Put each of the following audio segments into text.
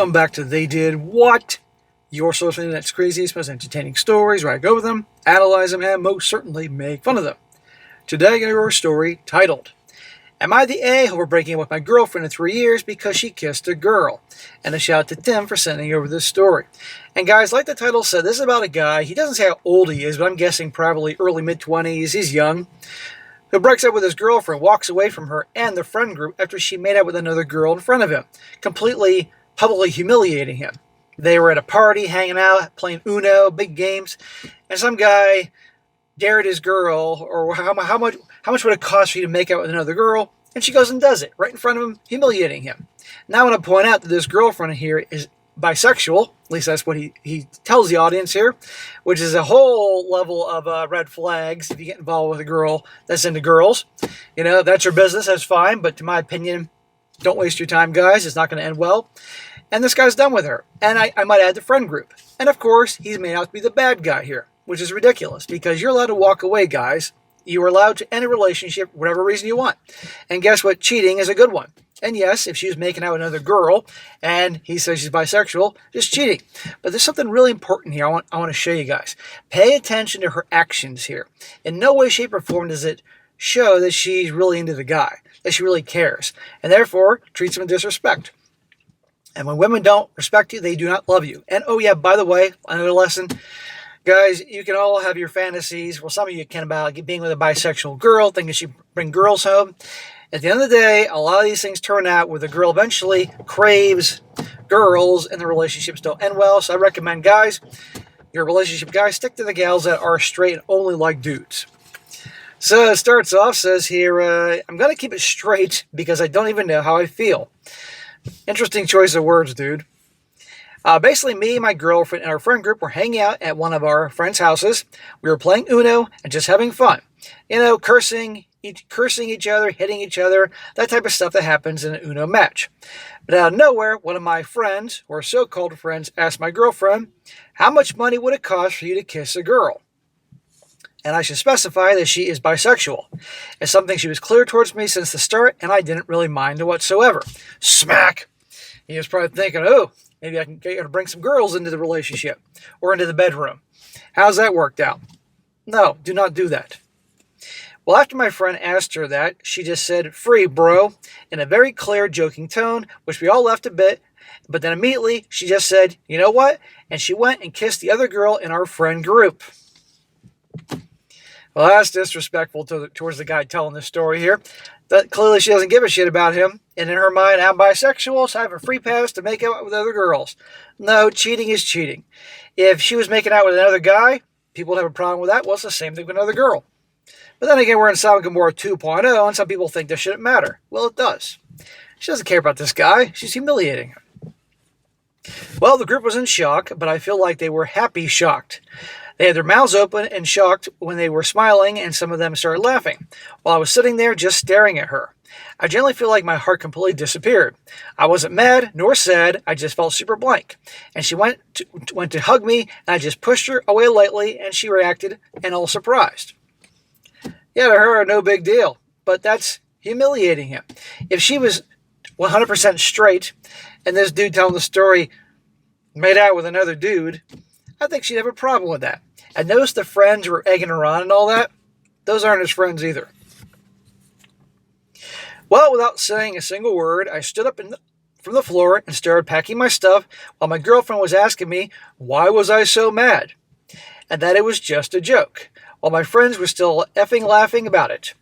Welcome back to They Did What? Your source for the internet's craziest, most entertaining stories, where I go over them, analyze them, and most certainly make fun of them. Today I got a story titled, Am I the A-hole for breaking up with my girlfriend in 3 years because she kissed a girl? And a shout out to Tim for sending over this story. And guys, like the title said, this is about a guy, he doesn't say how old he is, but I'm guessing probably early mid-20s, he's young, who breaks up with his girlfriend, walks away from her and the friend group after she made out with another girl in front of him, completely publicly humiliating him. They were at a party, hanging out, playing Uno, big games, and some guy dared his girl, or how much would it cost for you to make out with another girl? And she goes and does it, right in front of him, humiliating him. Now I want to point out that this girlfriend here is bisexual, at least that's what he tells the audience here, which is a whole level of red flags if you get involved with a girl that's into girls. You know, that's your business, that's fine, but to my opinion, don't waste your time, guys. It's not going to end well. And this guy's done with her. And I might add the friend group. And of course, he's made out to be the bad guy here, which is ridiculous because you're allowed to walk away, guys. You are allowed to end a relationship for whatever reason you want. And guess what? Cheating is a good one. And yes, if she was making out with another girl and he says she's bisexual, just cheating. But there's something really important here I want to show you guys. Pay attention to her actions here. In no way, shape, or form does it show that she's really into the guy, that she really cares, and therefore treats him with disrespect. And when women don't respect you, they do not love you. And oh yeah, by the way, another lesson, guys, you can all have your fantasies. Well, some of you can about being with a bisexual girl, thinking she bring girls home. At the end of the day, a lot of these things turn out where the girl eventually craves girls and the relationships don't end well. So I recommend, guys, your relationship guys, stick to the gals that are straight and only like dudes. So it starts off, says here, I'm going to keep it straight because I don't even know how I feel. Interesting choice of words, dude. Basically, me and my girlfriend and our friend group were hanging out at one of our friends' houses. We were playing Uno and just having fun. You know, cursing each other, hitting each other, that type of stuff that happens in an Uno match. But out of nowhere, one of my friends, or so-called friends, asked my girlfriend, how much money would it cost for you to kiss a girl? And I should specify that she is bisexual. It's something she was clear towards me since the start, and I didn't really mind whatsoever. Smack! He was probably thinking, oh, maybe I can get her to bring some girls into the relationship, or into the bedroom. How's that worked out? No, do not do that. Well, after my friend asked her that, she just said, free, bro, in a very clear, joking tone, which we all laughed a bit, but then immediately she just said, you know what? And she went and kissed the other girl in our friend group. Well, that's disrespectful towards the guy telling this story here. That clearly she doesn't give a shit about him. And in her mind, I'm bisexual, so I have a free pass to make out with other girls. No, cheating is cheating. If she was making out with another guy, people would have a problem with that. Well, it's the same thing with another girl. But then again, we're in Sodom and Gomorrah 2.0, and some people think this shouldn't matter. Well, it does. She doesn't care about this guy. She's humiliating him. Well, the group was in shock, but I feel like they were happy shocked. They had their mouths open and shocked when they were smiling, and some of them started laughing, while I was sitting there just staring at her. I generally feel like my heart completely disappeared. I wasn't mad nor sad, I just felt super blank. And she went to hug me, and I just pushed her away lightly, and she reacted, and all surprised. Yeah, to her, no big deal, but that's humiliating him. If she was 100% straight, and this dude telling the story made out with another dude, I think she'd have a problem with that. And notice the friends were egging her on and all that. Those aren't his friends either. Well, without saying a single word, I stood up from the floor and started packing my stuff while my girlfriend was asking me, why was I so mad? And that it was just a joke, while my friends were still effing laughing about it.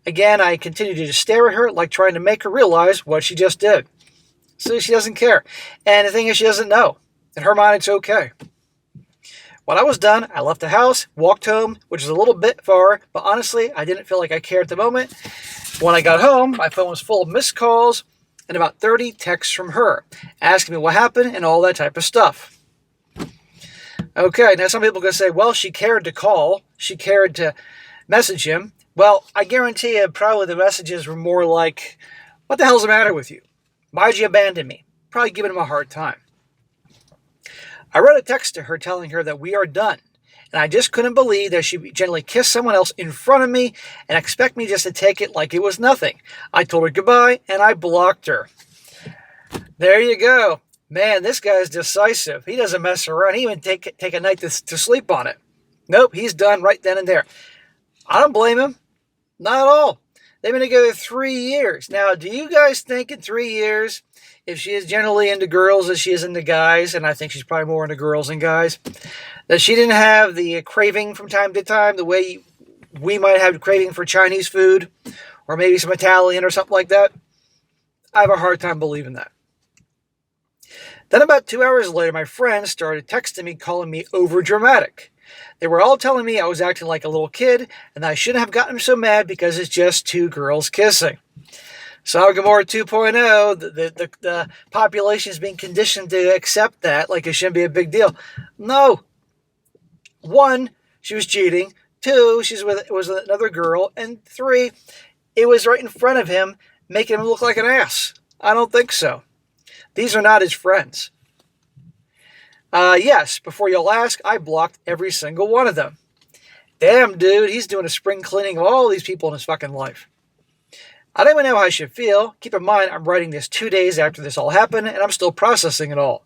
Again, I continued to just stare at her like trying to make her realize what she just did. So she doesn't care. And the thing is, she doesn't know. In her mind, it's okay. When I was done, I left the house, walked home, which is a little bit far, but honestly, I didn't feel like I cared at the moment. When I got home, my phone was full of missed calls and about 30 texts from her, asking me what happened and all that type of stuff. Okay, now some people are going to say, well, she cared to call, she cared to message him. Well, I guarantee you probably the messages were more like, what the hell's the matter with you? Why'd you abandon me? Probably giving him a hard time. I wrote a text to her telling her that we are done, and I just couldn't believe that she generally kissed someone else in front of me and expect me just to take it like it was nothing. I told her goodbye, and I blocked her. There you go. Man, this guy's decisive. He doesn't mess around. He even take a night to sleep on it. Nope, he's done right then and there. I don't blame him. Not at all. They've been together 3 years. Now, do you guys think in 3 years, if she is generally into girls as she is into guys, and I think she's probably more into girls than guys, that she didn't have the craving from time to time, the way we might have craving for Chinese food, or maybe some Italian or something like that? I have a hard time believing that. Then about 2 hours later, my friends started texting me, calling me overdramatic. They were all telling me I was acting like a little kid, and that I shouldn't have gotten so mad because it's just two girls kissing. So Gomorrah 2.0, the population is being conditioned to accept that like it shouldn't be a big deal. No. 1, she was cheating. 2, it was another girl. And 3, it was right in front of him, making him look like an ass. I don't think so. These are not his friends. Yes, before you'll ask, I blocked every single one of them. Damn, dude, he's doing a spring cleaning of all these people in his fucking life. I don't even know how I should feel. Keep in mind, I'm writing this 2 days after this all happened, and I'm still processing it all.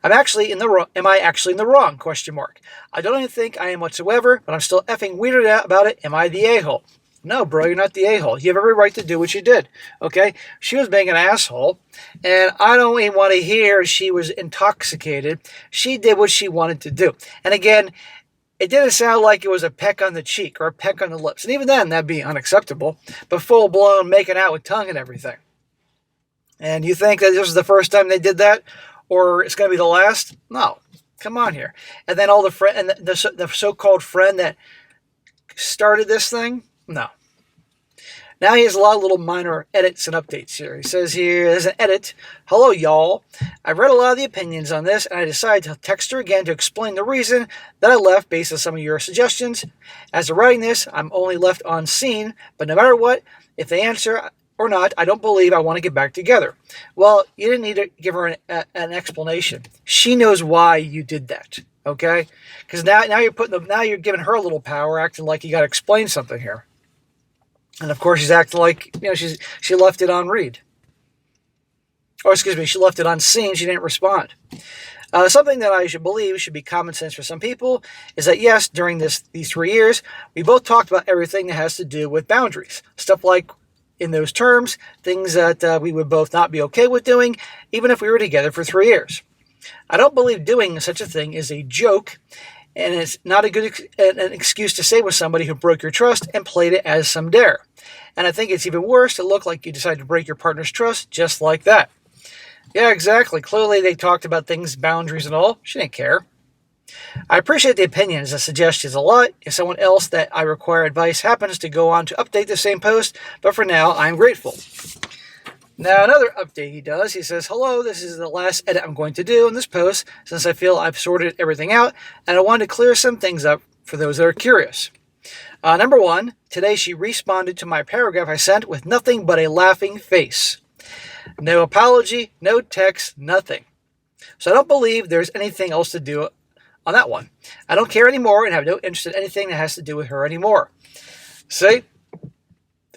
Am I actually in the wrong? Question mark. I don't even think I am whatsoever, but I'm still effing weirded out about it. Am I the a-hole? No, bro, you're not the a-hole. You have every right to do what you did, okay? She was being an asshole, and I don't even want to hear she was intoxicated. She did what she wanted to do. And again, it didn't sound like it was a peck on the cheek or a peck on the lips. And even then, that'd be unacceptable. But full-blown making out with tongue and everything. And you think that this was the first time they did that? Or it's going to be the last? No. Come on here. And then all the so-called friend that started this thing? No. Now he has a lot of little minor edits and updates here. He says here, there's an edit. Hello, y'all. I've read a lot of the opinions on this, and I decided to text her again to explain the reason that I left based on some of your suggestions. As of writing this, I'm only left on scene, but no matter what, if they answer or not, I don't believe I want to get back together. Well, you didn't need to give her an explanation. She knows why you did that, okay? Because now you're giving her a little power, acting like you got to explain something here. And of course, she's acting like, she left it on read. Or excuse me, she left it on scene. She didn't respond. Something that I should believe should be common sense for some people is that, yes, during these 3 years, we both talked about everything that has to do with boundaries. Stuff like, in those terms, things that we would both not be okay with doing, even if we were together for 3 years. I don't believe doing such a thing is a joke, and it's not an excuse to stay with somebody who broke your trust and played it as some dare. And I think it's even worse to look like you decided to break your partner's trust just like that. Yeah, exactly. Clearly they talked about things, boundaries and all. She didn't care. I appreciate the opinions and suggestions a lot. If someone else that I require advice happens to go on to update the same post, but for now, I'm grateful. Now, another update he does, he says, hello, this is the last edit I'm going to do in this post since I feel I've sorted everything out, and I wanted to clear some things up for those that are curious. Number 1, today she responded to my paragraph I sent with nothing but a laughing face. No apology, no text, nothing. So I don't believe there's anything else to do on that one. I don't care anymore and have no interest in anything that has to do with her anymore. See?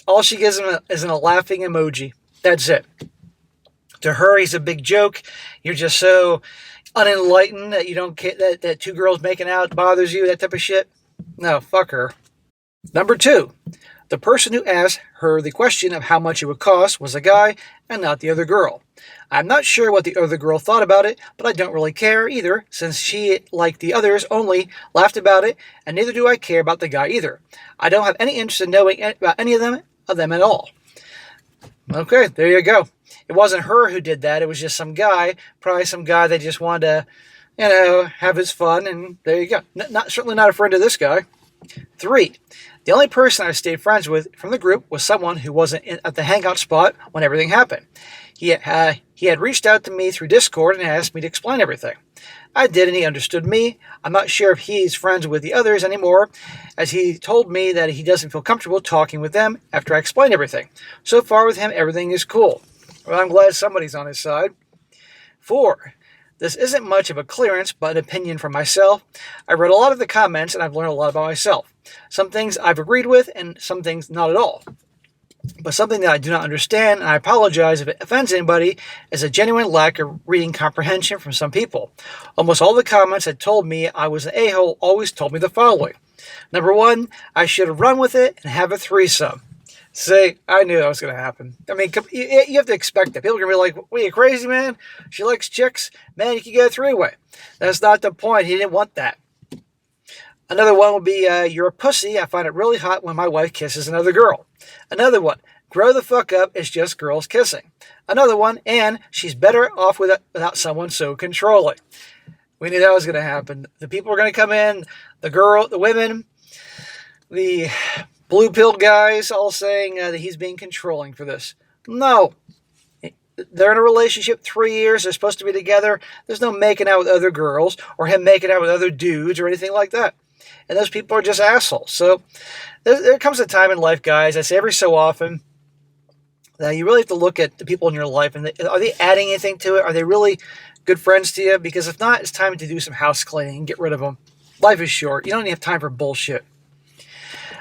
All she gives him is a laughing emoji. That's it. To her, he's a big joke. You're just so unenlightened that you don't care that two girls making out bothers you, that type of shit. No, fuck her. Number 2, the person who asked her the question of how much it would cost was a guy and not the other girl. I'm not sure what the other girl thought about it, but I don't really care either, since she, like the others, only laughed about it, and neither do I care about the guy either. I don't have any interest in knowing about any of them at all. Okay, there you go. It wasn't her who did that. It was just some guy, probably some guy that just wanted to, have his fun, and there you go. Certainly not a friend of this guy. 3, the only person I stayed friends with from the group was someone who wasn't at the hangout spot when everything happened. He had reached out to me through Discord and asked me to explain everything. I did, and he understood me. I'm not sure if he's friends with the others anymore, as he told me that he doesn't feel comfortable talking with them after I explained everything. So far with him, everything is cool. Well, I'm glad somebody's on his side. 4, this isn't much of a clearance, but an opinion from myself. I read a lot of the comments, and I've learned a lot about myself. Some things I've agreed with, and some things not at all. But something that I do not understand, and I apologize if it offends anybody, is a genuine lack of reading comprehension from some people. Almost all the comments that told me I was an a-hole always told me the following. Number one, I should have run with it and have a threesome. See, I knew that was going to happen. I mean, you have to expect that. People are going to be like, "What, you crazy, man? She likes chicks? Man, you can get a three-way." That's not the point. He didn't want that. Another one would be, "You're a pussy. I find it really hot when my wife kisses another girl." Another one, "Grow the fuck up. It's just girls kissing." Another one, "And she's better off without someone so controlling." We knew that was going to happen. The people were going to come in, the women, the blue pill guys all saying that he's being controlling for this. No. They're in a relationship 3 years. They're supposed to be together. There's no making out with other girls or him making out with other dudes or anything like that. And those people are just assholes. So there comes a time in life, guys, I say every so often, that you really have to look at the people in your life. And are they adding anything to it? Are they really good friends to you? Because if not, it's time to do some house cleaning and get rid of them. Life is short. You don't even have time for bullshit.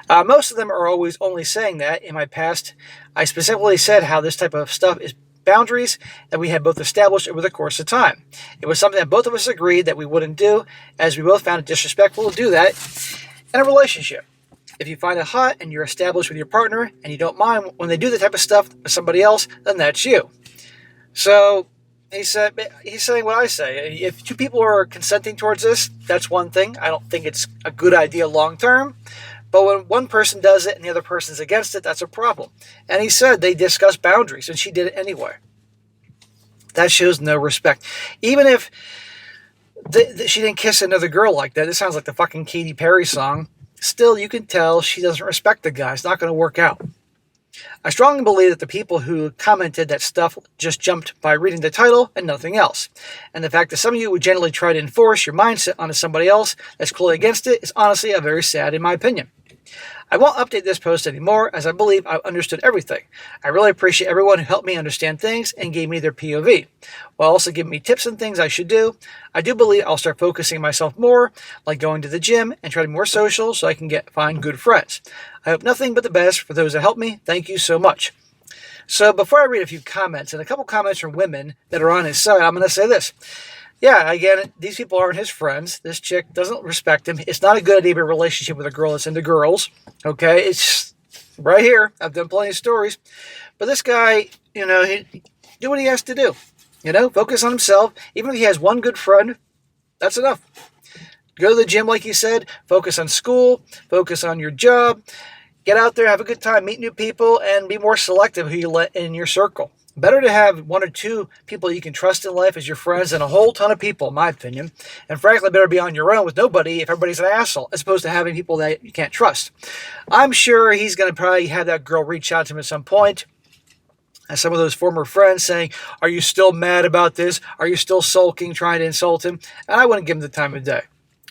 Most of them are always only saying that. In my past, I specifically said how this type of stuff is boundaries that we had both established over the course of time. It was something that both of us agreed that we wouldn't do, as we both found it disrespectful to do that in a relationship. If you find it hot and you're established with your partner and you don't mind when they do the type of stuff with somebody else, then that's you. So he's saying what I say. If two people are consenting towards this, that's one thing. I don't think it's a good idea long term. But when one person does it and the other person's against it, that's a problem. And he said they discussed boundaries, and she did it anyway. That shows no respect. Even if she didn't kiss another girl like that, this sounds like the fucking Katy Perry song, still you can tell she doesn't respect the guy. It's not going to work out. I strongly believe that the people who commented that stuff just jumped by reading the title and nothing else. And the fact that some of you would generally try to enforce your mindset onto somebody else that's clearly against it is honestly very sad in my opinion. I won't update this post anymore, as I believe I've understood everything. I really appreciate everyone who helped me understand things and gave me their POV, while also giving me tips and things I should do. I do believe I'll start focusing on myself more, like going to the gym and trying to be more social so I can find good friends. I hope nothing but the best for those that helped me. Thank you so much. So before I read a few comments, and a couple comments from women that are on his side, I'm going to say this. Yeah, again, these people aren't his friends. This chick doesn't respect him. It's not a good idea to be in a relationship with a girl that's into girls. Okay, it's right here. I've done plenty of stories. But this guy, he do what he has to do. Focus on himself. Even if he has one good friend, that's enough. Go to the gym, like he said. Focus on school. Focus on your job. Get out there, have a good time, meet new people, and be more selective who you let in your circle. Better to have one or two people you can trust in life as your friends than a whole ton of people, in my opinion. And frankly, better be on your own with nobody if everybody's an asshole, as opposed to having people that you can't trust. I'm sure he's going to probably have that girl reach out to him at some point, as some of those former friends saying, "Are you still mad about this? Are you still sulking, trying to insult him?" And I wouldn't give him the time of day.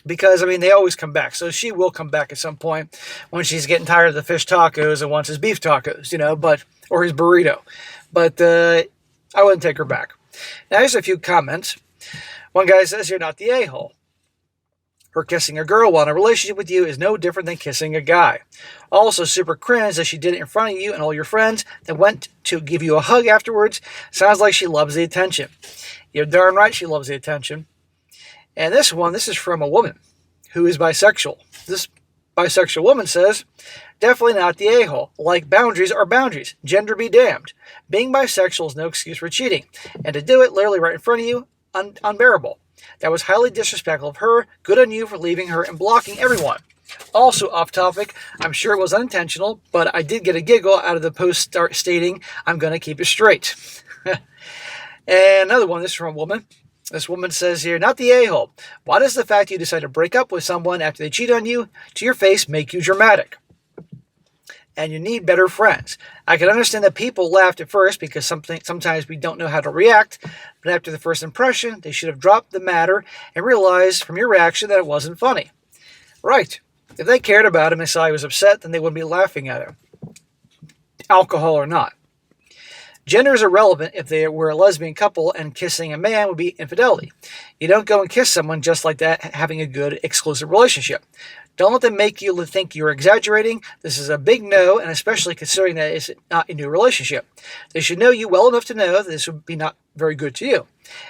Because, they always come back. So she will come back at some point when she's getting tired of the fish tacos and wants his beef tacos, or his burrito. But I wouldn't take her back. Now, here's a few comments. One guy says, "You're not the a-hole. Her kissing a girl while in a relationship with you is no different than kissing a guy. Also, super cringe that she did it in front of you and all your friends, then went to give you a hug afterwards. Sounds like she loves the attention." You're darn right she loves the attention. And this is from a woman who is bisexual. This bisexual woman says, "Definitely not the a-hole. Like, boundaries are boundaries. Gender be damned. Being bisexual is no excuse for cheating. And to do it literally right in front of you, unbearable. That was highly disrespectful of her. Good on you for leaving her and blocking everyone." Also off topic, I'm sure it was unintentional, but I did get a giggle out of the post stating, "I'm going to keep it straight." And another one, this is from a woman. This woman says here, "Not the a-hole. Why does the fact you decide to break up with someone after they cheat on you to your face make you dramatic? And you need better friends. I can understand that people laughed at first because sometimes we don't know how to react, but after the first impression, they should have dropped the matter and realized from your reaction that it wasn't funny." Right. If they cared about him and saw he was upset, then they wouldn't be laughing at him. Alcohol or not. Gender is irrelevant if they were a lesbian couple and kissing a man would be infidelity. You don't go and kiss someone just like that having a good exclusive relationship. Don't let them make you think you're exaggerating. This is a big no, and especially considering that it's not a new relationship. They should know you well enough to know that this would be not very good to you.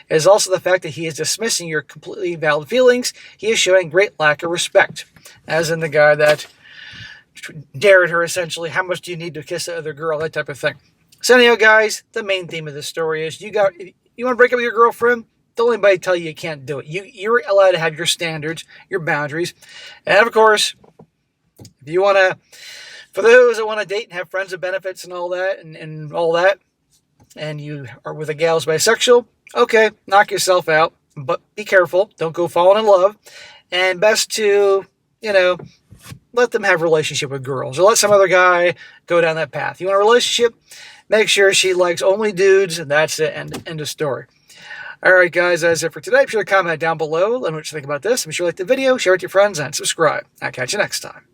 It is also the fact that he is dismissing your completely valid feelings. He is showing great lack of respect, as in the guy that dared her essentially, how much do you need to kiss the other girl, that type of thing. So anyhow, guys, the main theme of this story is you want to break up with your girlfriend, don't let anybody tell you can't do it. You're allowed to have your standards, your boundaries. And of course, if you want to, for those that want to date and have friends with benefits and all that, and all that, and you are with a gal who's bisexual, okay, knock yourself out, but be careful. Don't go falling in love. And best to, let them have a relationship with girls, or let some other guy go down that path. You want a relationship? Make sure she likes only dudes, and that's it. End of story. All right, guys, that's it for today. Be sure to comment down below. Let me know what you think about this. Be sure to like the video, share it with your friends, and subscribe. I'll catch you next time.